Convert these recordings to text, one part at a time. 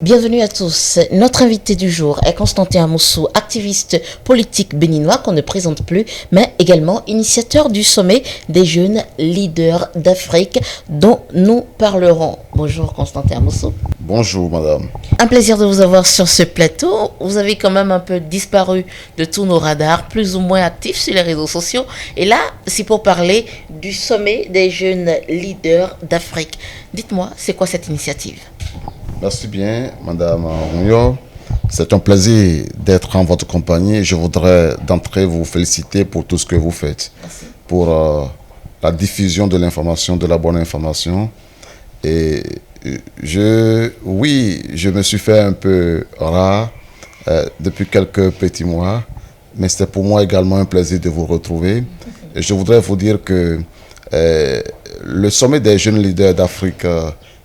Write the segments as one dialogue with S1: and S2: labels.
S1: Bienvenue à tous. Notre invité du jour est Constantin Amoussou, activiste politique béninois qu'on ne présente plus, mais également initiateur du sommet des jeunes leaders d'Afrique dont nous parlerons. Bonjour Constantin Amoussou.
S2: Bonjour madame.
S1: Un plaisir de vous avoir sur ce plateau. Vous avez quand même un peu disparu de tous nos radars, plus ou moins actifs sur les réseaux sociaux. Et là, c'est pour parler du sommet des jeunes leaders d'Afrique. Dites-moi, c'est quoi cette initiative ?
S2: Merci bien, Madame Rougnot. C'est un plaisir d'être en votre compagnie. Je voudrais d'entrée vous féliciter pour tout ce que vous faites.
S1: Merci.
S2: Pour la diffusion de l'information, de la bonne information. Et je me suis fait un peu rare depuis quelques petits mois, mais c'était pour moi également un plaisir de vous retrouver. Et je voudrais vous dire que le sommet des jeunes leaders d'Afrique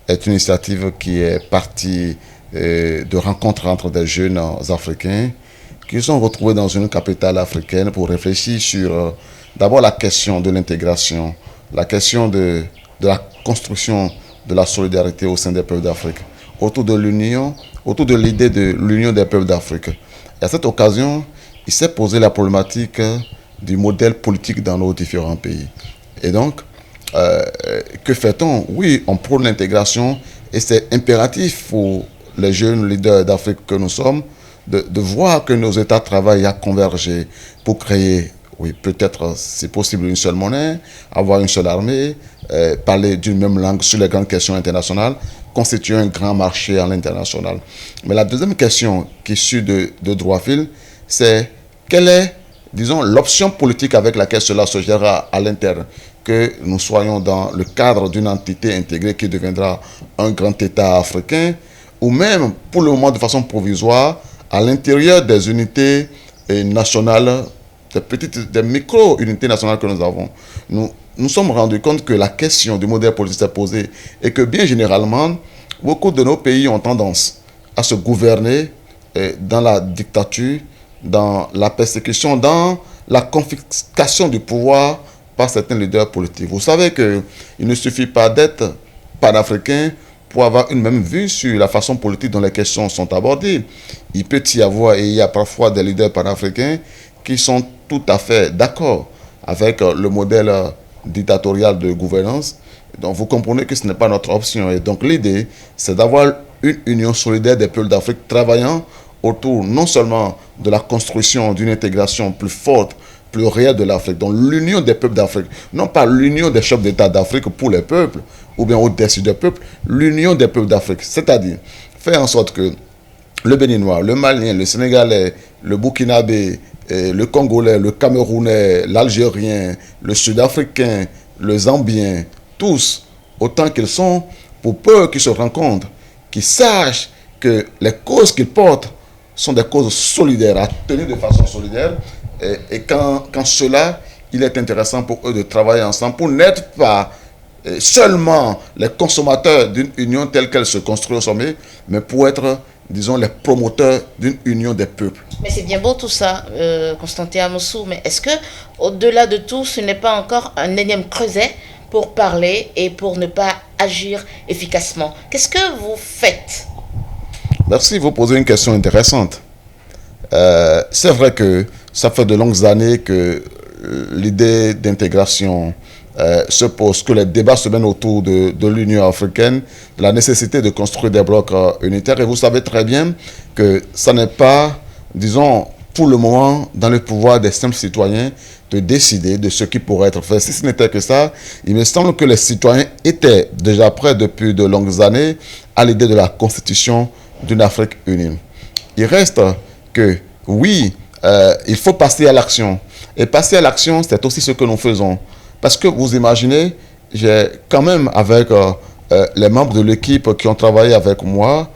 S2: est une initiative qui est partie de rencontres entre des jeunes africains qui se sont retrouvés dans une capitale africaine pour réfléchir sur d'abord la question de l'intégration, la question de la construction de la solidarité au sein des peuples d'Afrique, autour de l'union, autour de l'idée de l'union des peuples d'Afrique. Et à cette occasion, il s'est posé la problématique du modèle politique dans nos différents pays. Et donc, que fait-on? Oui, on prône l'intégration et c'est impératif pour les jeunes leaders d'Afrique que nous sommes de voir que nos États travaillent à converger pour créer, oui, peut-être, si possible, une seule monnaie, avoir une seule armée, parler d'une même langue sur les grandes questions internationales, constituer un grand marché à l'international. Mais la deuxième question qui suit de droit fil, c'est quelle est, disons, l'option politique avec laquelle cela se gérera à l'interne, que nous soyons dans le cadre d'une entité intégrée qui deviendra un grand État africain, ou même, pour le moment, de façon provisoire, à l'intérieur des unités nationales, des micro-unités nationales que nous avons. Nous sommes rendus compte que la question du modèle politique s'est posée et que, bien généralement, beaucoup de nos pays ont tendance à se gouverner dans la dictature, dans la persécution, dans la confiscation du pouvoir par certains leaders politiques. Vous savez qu'il ne suffit pas d'être panafricain pour avoir une même vue sur la façon politique dont les questions sont abordées. Il peut y avoir, et il y a parfois des leaders panafricains qui sont tout à fait d'accord avec le modèle dictatorial de gouvernance. Donc vous comprenez que ce n'est pas notre option. Et donc l'idée, c'est d'avoir une union solidaire des peuples d'Afrique travaillant autour non seulement de la construction d'une intégration plus forte, plus réelle de l'Afrique, donc l'union des peuples d'Afrique, non pas l'union des chefs d'État d'Afrique pour les peuples, ou bien au-dessus des peuples, l'union des peuples d'Afrique, c'est-à-dire faire en sorte que le Béninois, le Malien, le Sénégalais, le Burkinabé, le Congolais, le Camerounais, l'Algérien, le Sud-Africain, le Zambien, tous, autant qu'ils sont, pour peu qu'ils se rencontrent, qu'ils sachent que les causes qu'ils portent sont des causes solidaires, à tenir de façon solidaire, et quand cela, il est intéressant pour eux de travailler ensemble pour n'être pas seulement les consommateurs d'une union telle qu'elle se construit au sommet, mais pour être, disons, les promoteurs d'une union des peuples.
S1: Mais c'est bien beau tout ça, Constantin Amoussou, mais est-ce que, au-delà de tout, ce n'est pas encore un énième creuset pour parler et pour ne pas agir efficacement? Qu'est-ce que vous faites?
S2: Merci, vous posez une question intéressante. C'est vrai que ça fait de longues années que l'idée d'intégration se pose, que les débats se mènent autour de l'Union africaine, de la nécessité de construire des blocs unitaires. Et vous savez très bien que ça n'est pas, disons, pour le moment, dans le pouvoir des simples citoyens de décider de ce qui pourrait être fait. Si ce n'était que ça, il me semble que les citoyens étaient déjà prêts depuis de longues années à l'idée de la constitution d'une Afrique unie. Il reste que, oui, il faut passer à l'action. Et passer à l'action, c'est aussi ce que nous faisons. Parce que vous imaginez, j'ai quand même, avec les membres de l'équipe qui ont travaillé avec moi,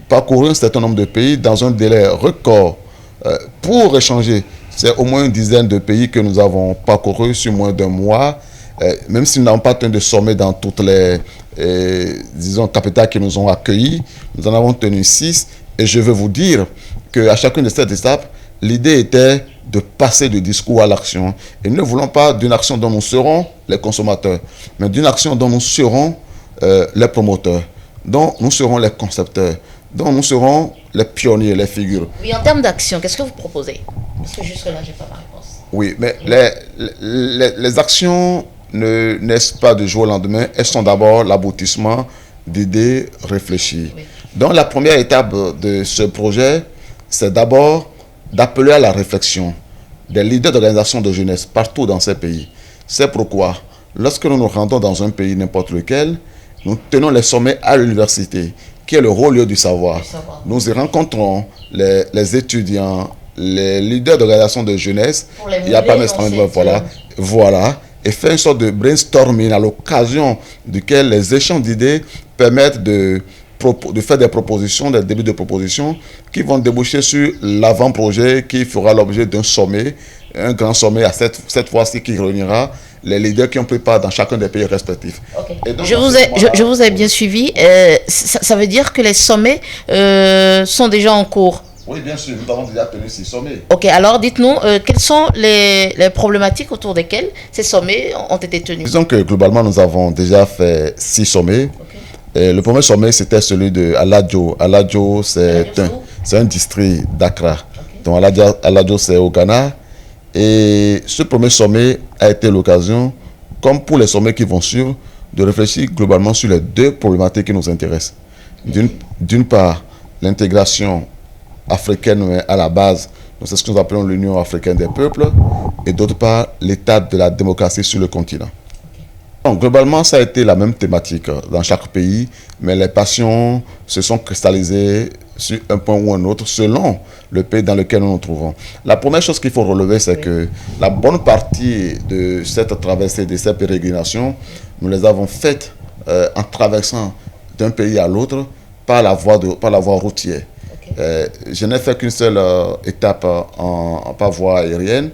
S2: parcouru un certain nombre de pays dans un délai record pour échanger. C'est au moins une dizaine de pays que nous avons parcouru sur moins d'un mois, même si nous n'avons pas tenu de sommet dans toutes les, disons, capitales qui nous ont accueillis. Nous en avons tenu 6. Et je veux vous dire qu'à chacune de ces étapes, l'idée était de passer du discours à l'action. Et nous ne voulons pas d'une action dont nous serons les consommateurs, mais d'une action dont nous serons les promoteurs, dont nous serons les concepteurs, Donc nous serons les pionniers, les figures.
S1: Oui, en termes d'action, qu'est-ce que vous proposez? Parce que jusque-là, je n'ai pas ma réponse.
S2: Oui, mais les actions ne naissent pas du jour au lendemain. Elles sont d'abord l'aboutissement d'idées réfléchies. Oui. Donc la première étape de ce projet, c'est d'abord d'appeler à la réflexion des leaders d'organisations de jeunesse partout dans ces pays. C'est pourquoi, lorsque nous nous rendons dans un pays, n'importe lequel, nous tenons les sommets à l'université, qui est le haut lieu du savoir. Nous y rencontrons les étudiants, les leaders d'organisations de jeunesse. Il n'y a pas voilà, et faire une sorte de brainstorming à l'occasion duquel les échanges d'idées permettent de faire des propositions, des débuts de propositions qui vont déboucher sur l'avant-projet qui fera l'objet d'un sommet, un grand sommet à cette fois-ci qui réunira les leaders qui ont pris part dans chacun des pays respectifs. Okay. Donc,
S1: je vous ai bien suivi. Ça veut dire que les sommets sont déjà en cours.
S2: Oui, bien sûr, nous avons déjà tenu ces sommets.
S1: Ok, alors dites-nous, quelles sont les problématiques autour desquelles ces sommets ont été tenus?
S2: Disons que globalement, nous avons déjà fait 6 sommets. Okay. Le premier sommet, c'était celui de Aladjo. Aladjo, c'est un district d'Accra. Okay. Donc Aladjo, c'est au Ghana. Et ce premier sommet a été l'occasion, comme pour les sommets qui vont suivre, de réfléchir globalement sur les 2 problématiques qui nous intéressent. D'une part, l'intégration africaine à la base, c'est ce que nous appelons l'Union africaine des peuples, et d'autre part, l'état de la démocratie sur le continent. Donc, globalement, ça a été la même thématique dans chaque pays, mais les passions se sont cristallisées sur un point ou un autre selon le pays dans lequel nous nous trouvons. La première chose qu'il faut relever, c'est que la bonne partie de cette traversée, de cette pérégrination, nous les avons faites en traversant d'un pays à l'autre par la voie routière. Je n'ai fait qu'une seule étape par voie aérienne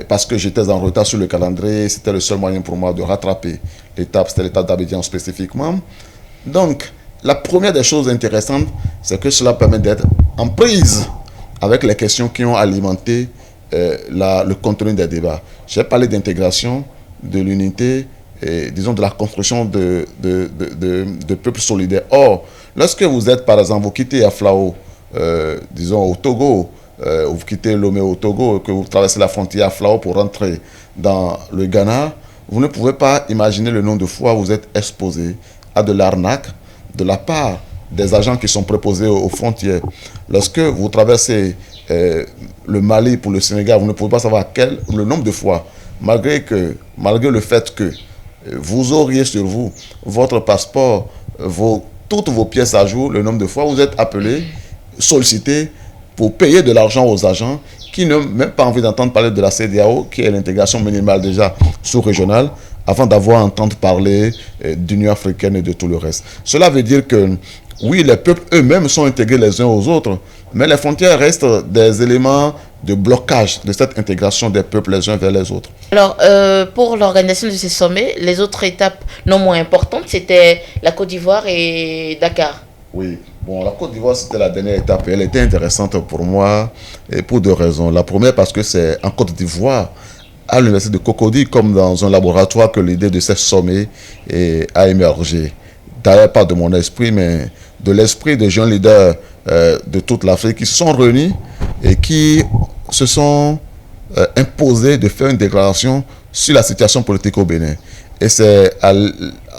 S2: parce que j'étais en retard sur le calendrier. C'était le seul moyen pour moi de rattraper l'étape. C'était l'étape d'Abidjan spécifiquement. Donc, la première des choses intéressantes, c'est que cela permet d'être en prise avec les questions qui ont alimenté le contenu des débats. J'ai parlé d'intégration, de l'unité, et, disons de la construction de peuples solidaires. Or, lorsque vous êtes, par exemple, vous quittez Aflao, disons au Togo, vous quittez Lomé au Togo, que vous traversez la frontière Aflao pour rentrer dans le Ghana, vous ne pouvez pas imaginer le nombre de fois où vous êtes exposé à de l'arnaque de la part des agents qui sont préposés aux frontières. Lorsque vous traversez le Mali pour le Sénégal, vous ne pouvez pas savoir le nombre de fois, malgré le fait que vous auriez sur vous votre passeport, toutes vos pièces à jour, le nombre de fois où vous êtes appelé, sollicité pour payer de l'argent aux agents qui n'ont même pas envie d'entendre parler de la CEDEAO, qui est l'intégration minimale déjà sous-régionale, avant d'avoir à entendre parler d'Union africaine et de tout le reste. Cela veut dire que, oui, les peuples eux-mêmes sont intégrés les uns aux autres, mais les frontières restent des éléments de blocage de cette intégration des peuples les uns vers les autres.
S1: Alors, pour l'organisation de ces sommets, les autres étapes non moins importantes, c'était la Côte d'Ivoire et Dakar.
S2: Oui, bon, la Côte d'Ivoire, c'était la dernière étape et elle était intéressante pour moi et pour 2 raisons. La première, parce que c'est en Côte d'Ivoire, à l'université de Cocody, comme dans un laboratoire, que l'idée de ces sommets a émergé. D'ailleurs, pas de mon esprit, mais de l'esprit des jeunes leaders de toute l'Afrique qui se sont réunis et qui se sont imposés de faire une déclaration sur la situation politique au Bénin. Et c'est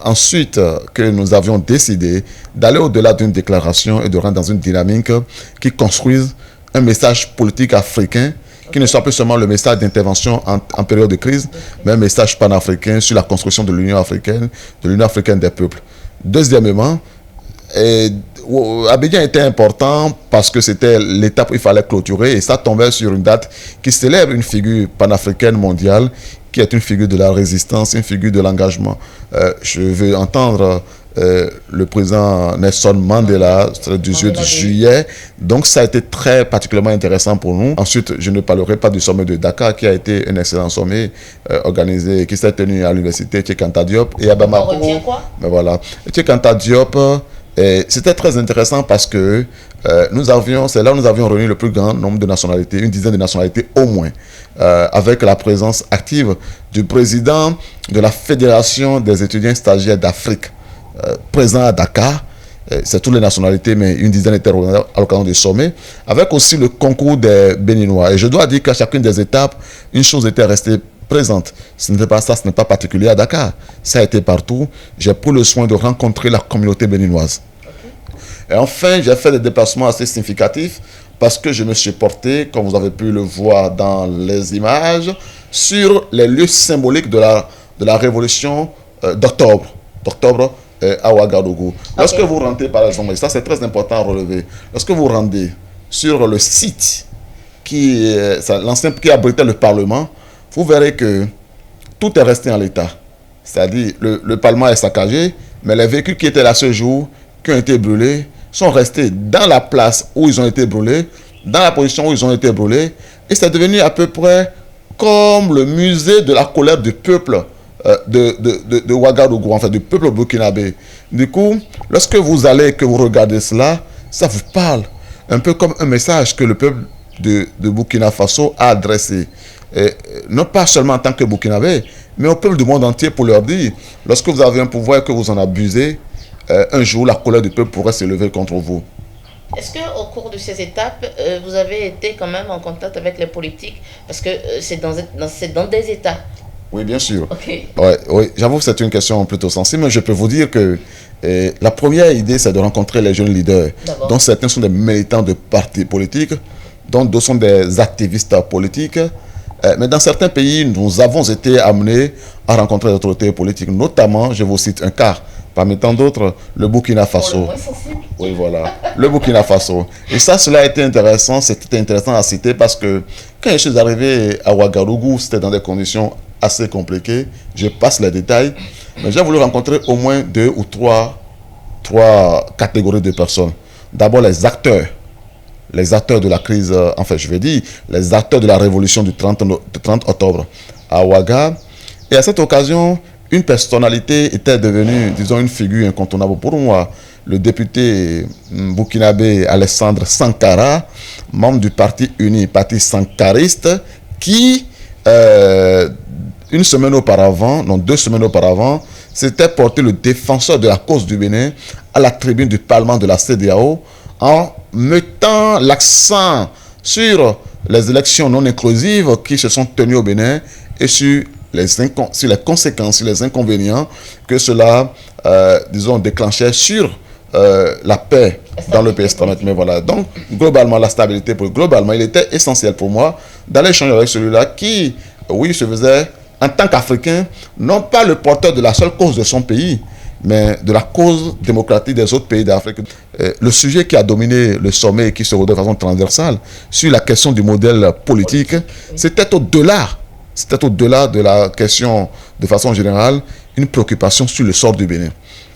S2: ensuite que nous avions décidé d'aller au-delà d'une déclaration et de rentrer dans une dynamique qui construise un message politique africain qui ne soit plus seulement le message d'intervention en période de crise, mais un message panafricain sur la construction de l'Union africaine des peuples. Deuxièmement, Abidjan était important parce que c'était l'étape où il fallait clôturer et ça tombait sur une date qui célèbre une figure panafricaine mondiale qui est une figure de la résistance, une figure de l'engagement. Je veux entendre le président Nelson Mandela le 18 juillet. Donc ça a été très particulièrement intéressant pour nous. Ensuite, je ne parlerai pas du sommet de Dakar qui a été un excellent sommet organisé, qui s'est tenu à l'université Cheikh Anta Diop et à Bamako. Mais voilà, Cheikh Anta Diop, c'était très intéressant parce que c'est là où nous avions réuni le plus grand nombre de nationalités, une dizaine de nationalités au moins, avec la présence active du président de la Fédération des étudiants stagiaires d'Afrique, présent à Dakar, c'est toutes les nationalités, mais une dizaine étaient représentées à l'occasion du sommet, avec aussi le concours des Béninois. Et je dois dire qu'à chacune des étapes, une chose était restée présente. Ce n'est pas ça, ce n'est pas particulier à Dakar. Ça a été partout. J'ai pris le soin de rencontrer la communauté béninoise. Et enfin, j'ai fait des déplacements assez significatifs parce que je me suis porté, comme vous avez pu le voir dans les images, sur les lieux symboliques de la révolution d'octobre à Ouagadougou. Lorsque vous rentrez, par exemple, et ça c'est très important à relever, lorsque vous rendez sur le site qui abritait le Parlement, vous verrez que tout est resté en l'état. C'est-à-dire, le Parlement est saccagé, mais les véhicules qui étaient là ce jour, qui ont été brûlés, sont restés dans la place où ils ont été brûlés, dans la position où ils ont été brûlés, et c'est devenu à peu près comme le musée de la colère du peuple de Ouagadougou, en fait, du peuple burkinabé. Du coup, lorsque vous allez, que vous regardez cela, ça vous parle un peu comme un message que le peuple de Burkina Faso a adressé, non pas seulement en tant que Burkinabé, mais au peuple du monde entier pour leur dire, lorsque vous avez un pouvoir et que vous en abusez, un jour la colère du peuple pourrait s'élever contre vous.
S1: Est-ce qu'au cours de ces étapes, vous avez été quand même en contact avec les politiques? Parce que c'est dans des États.
S2: Oui, bien sûr.
S1: Okay.
S2: Ouais, oui, j'avoue que c'est une question plutôt sensible, mais je peux vous dire que la première idée, c'est de rencontrer les jeunes leaders, dont certains sont des militants de partis politiques, dont d'autres sont des activistes politiques. Mais dans certains pays, nous avons été amenés à rencontrer des autorités politiques, notamment, je vous cite un cas, parmi tant d'autres, le Burkina Faso. Oui, voilà, le Burkina Faso. Et ça, cela a été intéressant, c'était intéressant à citer parce que quand je suis arrivé à Ouagadougou, c'était dans des conditions assez compliquées. Je passe les détails, mais j'ai voulu rencontrer au moins deux ou trois catégories de personnes. D'abord, les acteurs de la crise, enfin, je vais dire, les acteurs de la révolution du 30 octobre à Ouaga. Et à cette occasion, une personnalité était devenue, disons, une figure incontournable pour moi. Le député burkinabé Alessandre Sankara, membre du parti uni, parti sankariste, qui, 2 semaines auparavant, s'était porté le défenseur de la cause du Bénin à la tribune du Parlement de la CEDEAO en mettant l'accent sur les élections non inclusives qui se sont tenues au Bénin et sur les conséquences, sur les inconvénients que cela, disons, déclenchait sur la paix dans le pays. Mais voilà, donc globalement, la stabilité, globalement, il était essentiel pour moi d'aller échanger avec celui-là qui, oui, se faisait en tant qu'Africain, non pas le porteur de la seule cause de son pays, mais de la cause démocratique des autres pays d'Afrique. Le sujet qui a dominé le sommet et qui se redonne de façon transversale sur la question du modèle politique, c'était au-delà de la question de façon générale, une préoccupation sur le sort du Bénin.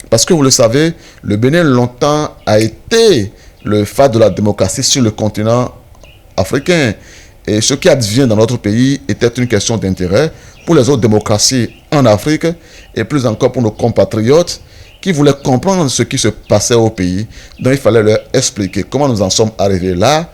S2: Parce que vous le savez, le Bénin longtemps a été le phare de la démocratie sur le continent africain. Et ce qui advient dans notre pays était une question d'intérêt pour les autres démocraties en Afrique et plus encore pour nos compatriotes qui voulaient comprendre ce qui se passait au pays. Donc il fallait leur expliquer comment nous en sommes arrivés là,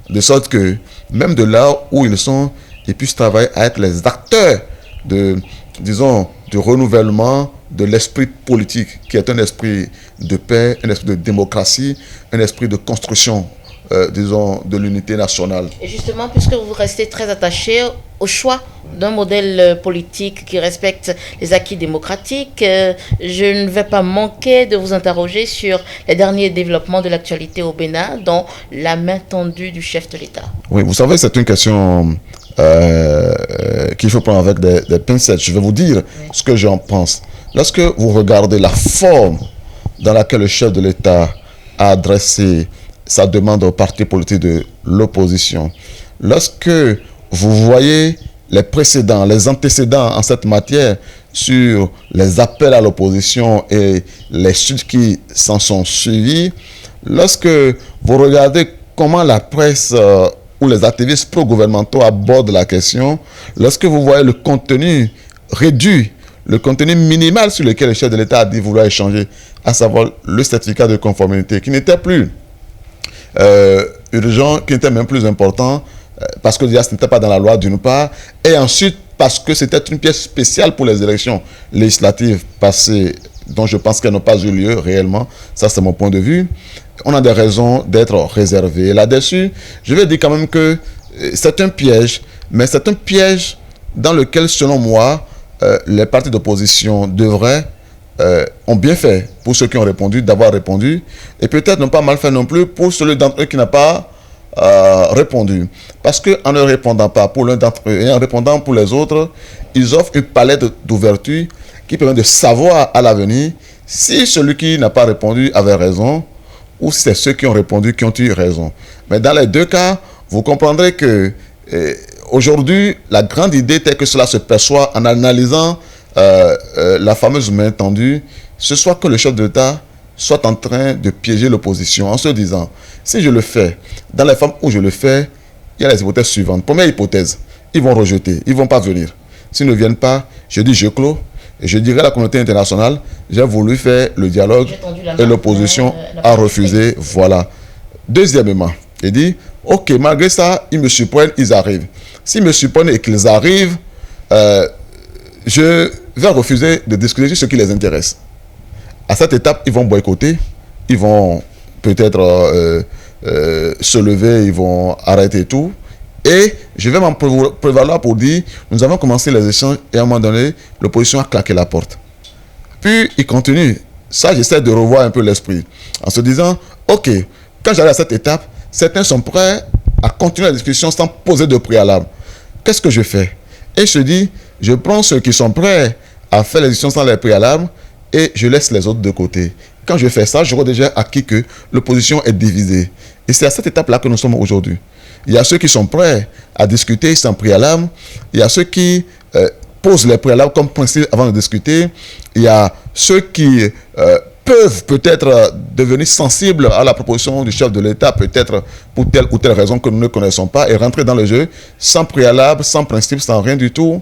S2: de sorte que même de là où ils sont, ils puissent travailler à être les acteurs du renouvellement de l'esprit politique, qui est un esprit de paix, un esprit de démocratie, un esprit de construction, de l'unité nationale.
S1: Et justement, puisque vous restez très attaché au choix d'un modèle politique qui respecte les acquis démocratiques, je ne vais pas manquer de vous interroger sur les derniers développements de l'actualité au Bénin, dont la main tendue du chef de l'État.
S2: Oui, vous savez, c'est une question qu'il faut prendre avec des pincettes. Je vais vous dire ce que j'en pense. Lorsque vous regardez la forme dans laquelle le chef de l'État a adressé sa demande aux partis politiques de l'opposition, lorsque vous voyez les antécédents en cette matière sur les appels à l'opposition et les suites qui s'en sont suivies, lorsque vous regardez comment la presse ou les activistes pro-gouvernementaux abordent la question, lorsque vous voyez le contenu réduit, le contenu minimal sur lequel le chef de l'État a dit vouloir échanger, à savoir le certificat de conformité, qui n'était plus urgent, qui n'était même plus important, parce que déjà ce n'était pas dans la loi d'une part, et ensuite parce que c'était une pièce spéciale pour les élections législatives passées dont je pense qu'elles n'ont pas eu lieu réellement. Ça, c'est mon point de vue. On a des raisons d'être réservés. Là-dessus, je vais dire quand même que c'est un piège, mais c'est un piège dans lequel, selon moi, les partis d'opposition devraient, ont bien fait pour ceux qui ont répondu, d'avoir répondu, et peut-être n'ont pas mal fait non plus pour celui d'entre eux qui n'a pas répondu. Parce qu'en ne répondant pas pour l'un d'entre eux et en répondant pour les autres, ils offrent une palette d'ouverture qui permet de savoir à l'avenir si celui qui n'a pas répondu avait raison ou si c'est ceux qui ont répondu qui ont eu raison. Mais dans les deux cas, vous comprendrez que aujourd'hui, la grande idée telle que cela se perçoit en analysant la fameuse main tendue, ce soit que le chef d'État soit en train de piéger l'opposition en se disant, si je le fais, dans les formes où je le fais, il y a les hypothèses suivantes. Première hypothèse, ils vont rejeter, ils ne vont pas venir. S'ils ne viennent pas, je dis je clos, et je dirai à la communauté internationale, j'ai voulu faire le dialogue et l'opposition a refusé, voilà. Deuxièmement, il dit, ok, malgré ça, ils me surprennent, ils arrivent. S'ils me surprennent et qu'ils arrivent, je vais refuser de discuter sur ce qui les intéresse. À cette étape, ils vont boycotter, ils vont peut-être se lever, ils vont arrêter tout. Et je vais m'en prévaloir pour dire, nous avons commencé les échanges et à un moment donné, l'opposition a claqué la porte. Puis, il continue. Ça, j'essaie de revoir un peu l'esprit. En se disant, ok, quand j'arrive à cette étape, certains sont prêts à continuer la discussion sans poser de préalable. Qu'est-ce que je fais? Et je dis, je prends ceux qui sont prêts à faire la discussion sans les préalables et je laisse les autres de côté. Quand je fais ça, j'aurai déjà acquis que l'opposition est divisée. Et c'est à cette étape-là que nous sommes aujourd'hui. Il y a ceux qui sont prêts à discuter sans préalable. Il y a ceux qui posent les préalables comme principe avant de discuter. Il y a ceux qui peuvent peut-être devenir sensibles à la proposition du chef de l'État, peut-être pour telle ou telle raison que nous ne connaissons pas, et rentrer dans le jeu sans préalable, sans principe, sans rien du tout.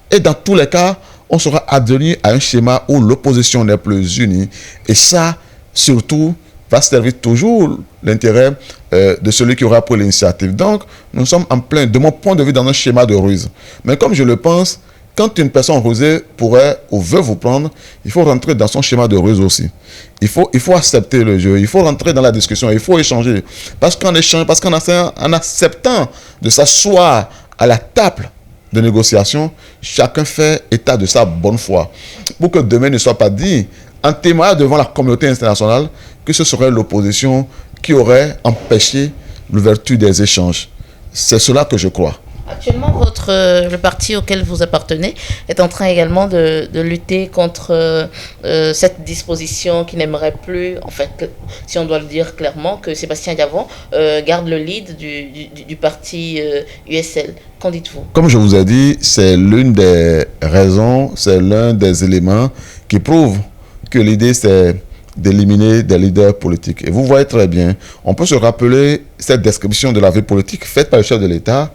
S2: Et dans tous les cas, on sera advenu à un schéma où l'opposition n'est plus unie. Et ça, surtout, va servir toujours l'intérêt de celui qui aura pris l'initiative. Donc, nous sommes en plein, de mon point de vue, dans un schéma de ruse. Mais comme je le pense, quand une personne rusée pourrait ou veut vous prendre, il faut rentrer dans son schéma de ruse aussi. Il faut accepter le jeu, il faut rentrer dans la discussion, il faut échanger. Parce qu'en acceptant de s'asseoir à la table de négociation, chacun fait état de sa bonne foi. Pour que demain ne soit pas dit, en témoignant devant la communauté internationale, que ce serait l'opposition qui aurait empêché l'ouverture des échanges. C'est cela que je crois.
S1: Actuellement, le parti auquel vous appartenez est en train également de lutter contre cette disposition qui n'aimerait plus, en fait, si on doit le dire clairement, que Sébastien Diavon garde le lead du parti USL. Qu'en dites-vous?
S2: Comme je vous ai dit, c'est l'une des raisons, c'est l'un des éléments qui prouvent que l'idée c'est d'éliminer des leaders politiques. Et vous voyez très bien, on peut se rappeler cette description de la vie politique faite par le chef de l'État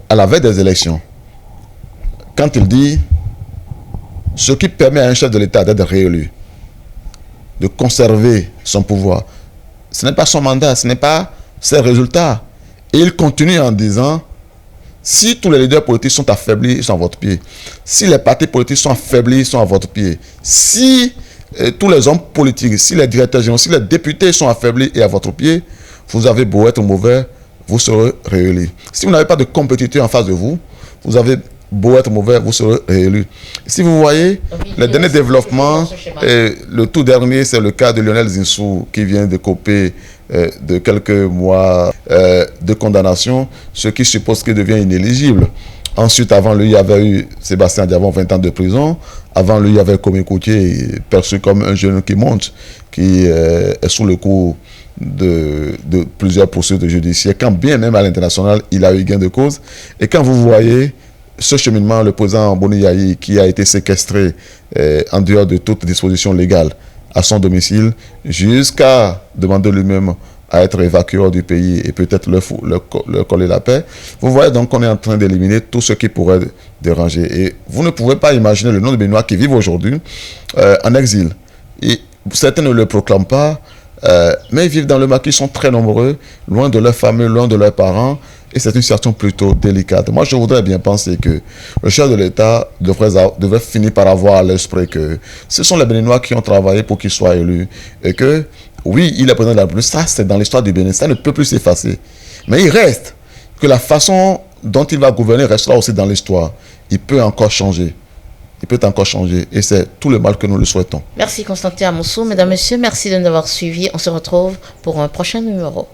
S2: à la veille des élections. Quand il dit ce qui permet à un chef de l'État d'être réélu, de conserver son pouvoir, ce n'est pas son mandat, ce n'est pas ses résultats. Et il continue en disant, si tous les leaders politiques sont affaiblis, ils sont à votre pied. Si les partis politiques sont affaiblis, ils sont à votre pied. Si tous les hommes politiques, si les directeurs généraux, si les députés sont affaiblis et à votre pied, vous avez beau être mauvais, vous serez réélu. Si vous n'avez pas de compétiteur en face de vous, vous avez beau être mauvais, vous serez réélu. Si vous voyez les derniers développements, le tout dernier, c'est le cas de Lionel Zinsou qui vient de coper de quelques mois de condamnation, ce qui suppose qu'il devient inéligible. Ensuite, avant lui, il y avait eu Sébastien Diavon, 20 ans de prison. Avant lui, il y avait Komi Koutié, perçu comme un jeune qui monte, qui est sous le coup de plusieurs poursuites judiciaires, quand bien même à l'international, il a eu gain de cause. Et quand vous voyez ce cheminement, le président Boni Yayi, qui a été séquestré en dehors de toute disposition légale à son domicile, jusqu'à demander lui-même à être évacué hors du pays et peut-être leur coller la paix, vous voyez donc qu'on est en train d'éliminer tout ce qui pourrait déranger. Et vous ne pouvez pas imaginer le nombre de Béninois qui vivent aujourd'hui en exil. Et certains ne le proclament pas, mais ils vivent dans le maquis, ils sont très nombreux, loin de leurs familles, loin de leurs parents, Et c'est une situation plutôt délicate. Moi, je voudrais bien penser que le chef de l'État devrait finir par avoir à l'esprit que ce sont les Béninois qui ont travaillé pour qu'il soit élu. Et que, oui, il est président de la République. Ça, c'est dans l'histoire du Bénin. Ça ne peut plus s'effacer. Mais il reste que la façon dont il va gouverner restera aussi dans l'histoire. Il peut encore changer. Il peut encore changer. Et c'est tout le mal que nous le souhaitons.
S1: Merci Constantin Amoussou. Mesdames, Messieurs, merci de nous avoir suivis. On se retrouve pour un prochain numéro.